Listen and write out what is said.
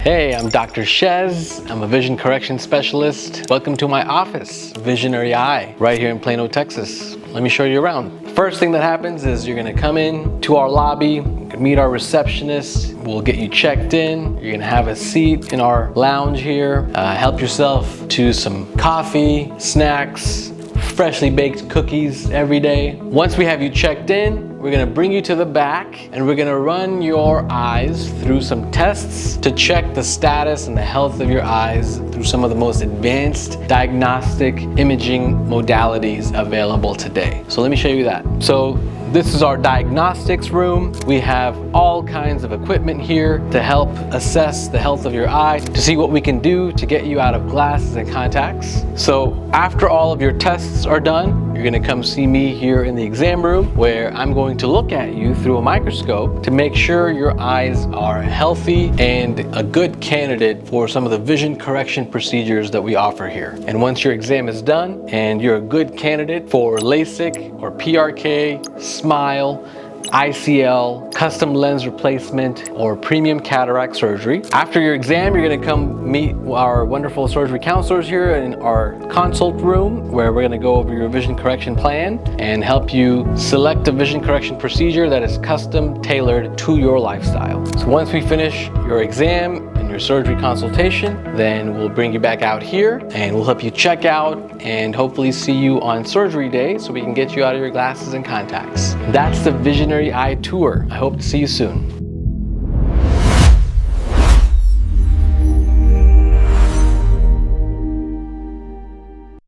Hey, I'm Dr. Shez. I'm a vision correction specialist. Welcome to my office, Visionary Eye, right here in Plano, Texas. Let me show you around. First thing that happens is you're gonna come in to our lobby, meet our receptionist. We'll get you checked in. You're gonna have a seat in our lounge here. Help yourself to some coffee, snacks, freshly baked cookies every day. Once we have you checked in, we're gonna bring you to the back and we're gonna run your eyes through some tests to check the status and the health of your eyes through some of the most advanced diagnostic imaging modalities available today. So let me show you that. So this is our diagnostics room. We have all kinds of equipment here to help assess the health of your eye, to see what we can do to get you out of glasses and contacts. So after all of your tests are done, you're gonna come see me here in the exam room where I'm going to look at you through a microscope to make sure your eyes are healthy and a good candidate for some of the vision correction procedures that we offer here. And once your exam is done and you're a good candidate for LASIK or PRK, SMILE, ICL, custom lens replacement, or premium cataract surgery. After your exam, you're gonna come meet our wonderful surgery counselors here in our consult room where we're gonna go over your vision correction plan and help you select a vision correction procedure that is custom tailored to your lifestyle. So once we finish your exam and your surgery consultation, then we'll bring you back out here and we'll help you check out and hopefully see you on surgery day so we can get you out of your glasses and contacts. That's the Visionary Eye Tour. I hope to see you soon.